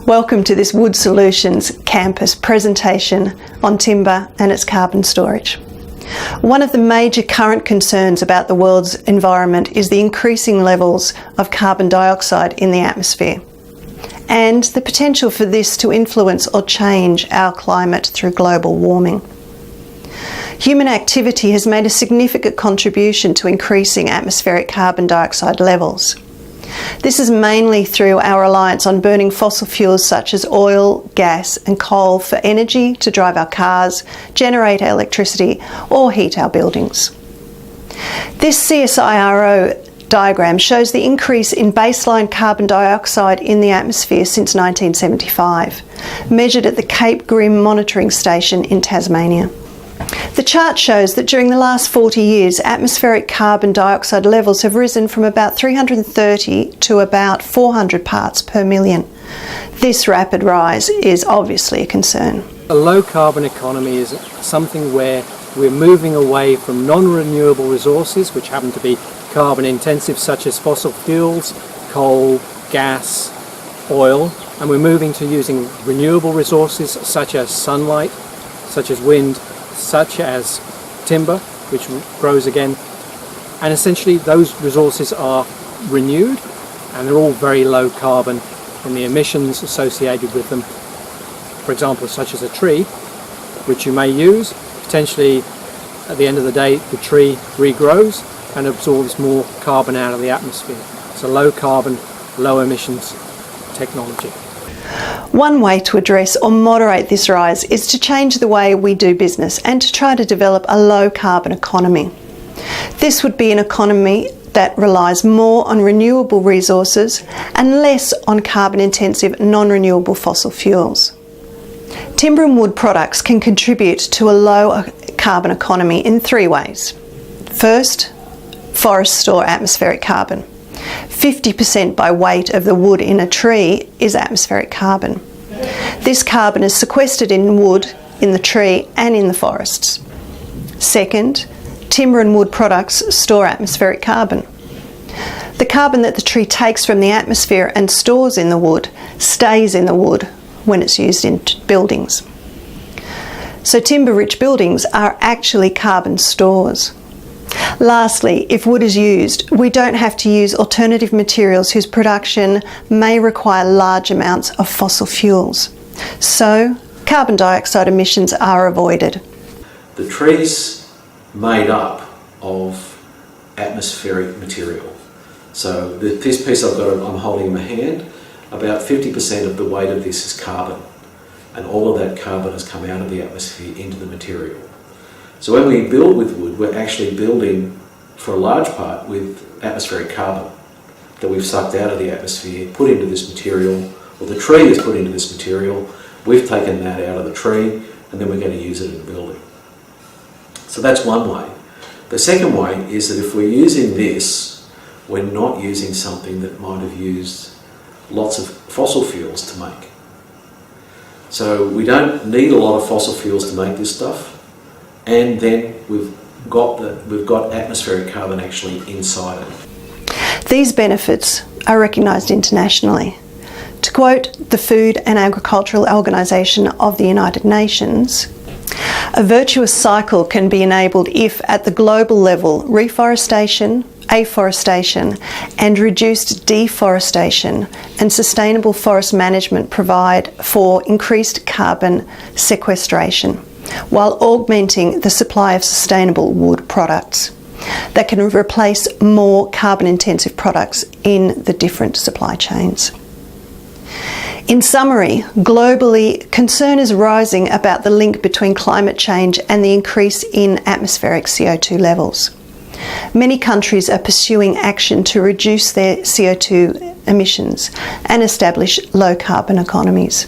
Welcome to this Wood Solutions campus presentation on timber and its carbon storage. One of the major current concerns about the world's environment is the increasing levels of carbon dioxide in the atmosphere and the potential for this to influence or change our climate through global warming. Human activity has made a significant contribution to increasing atmospheric carbon dioxide levels. This is mainly through our reliance on burning fossil fuels such as oil, gas and coal for energy to drive our cars, generate our electricity or heat our buildings. This CSIRO diagram shows the increase in baseline carbon dioxide in the atmosphere since 1975, measured at the Cape Grim Monitoring Station in Tasmania. The chart shows that during the last 40 years, atmospheric carbon dioxide levels have risen from about 330 to about 400 parts per million. This rapid rise is obviously a concern. A low carbon economy is something where we're moving away from non-renewable resources, which happen to be carbon intensive, such as fossil fuels, coal, gas, oil, and we're moving to using renewable resources such as sunlight, such as wind, such as timber, which grows again, and essentially those resources are renewed and they're all very low carbon in the emissions associated with them. For example, such as a tree, which you may use, potentially at the end of the day the tree regrows and absorbs more carbon out of the atmosphere. It's a low carbon, low emissions technology. One way to address or moderate this rise is to change the way we do business and to try to develop a low carbon economy. This would be an economy that relies more on renewable resources and less on carbon intensive non-renewable fossil fuels. Timber and wood products can contribute to a low carbon economy in three ways. First, forests store atmospheric carbon. 50% by weight of the wood in a tree is atmospheric carbon. This carbon is sequestered in wood, in the tree and in the forests. Second, timber and wood products store atmospheric carbon. The carbon that the tree takes from the atmosphere and stores in the wood stays in the wood when it's used in buildings. So timber-rich buildings are actually carbon stores. Lastly, if wood is used, we don't have to use alternative materials whose production may require large amounts of fossil fuels. So, carbon dioxide emissions are avoided. The tree's made up of atmospheric material. So this piece I'm holding in my hand, about 50% of the weight of this is carbon. And all of that carbon has come out of the atmosphere into the material. So when we build with wood, we're actually building, for a large part, with atmospheric carbon that we've sucked out of the atmosphere, put into this material, or the tree has put into this material, we've taken that out of the tree, and then we're going to use it in the building. So that's one way. The second way is that if we're using this, we're not using something that might have used lots of fossil fuels to make. So we don't need a lot of fossil fuels to make this stuff. And then we've got atmospheric carbon actually inside it. These benefits are recognised internationally. To quote the Food and Agricultural Organization of the United Nations, a virtuous cycle can be enabled if at the global level reforestation, afforestation and reduced deforestation and sustainable forest management provide for increased carbon sequestration, while augmenting the supply of sustainable wood products that can replace more carbon-intensive products in the different supply chains. In summary, globally, concern is rising about the link between climate change and the increase in atmospheric CO2 levels. Many countries are pursuing action to reduce their CO2 emissions and establish low-carbon economies.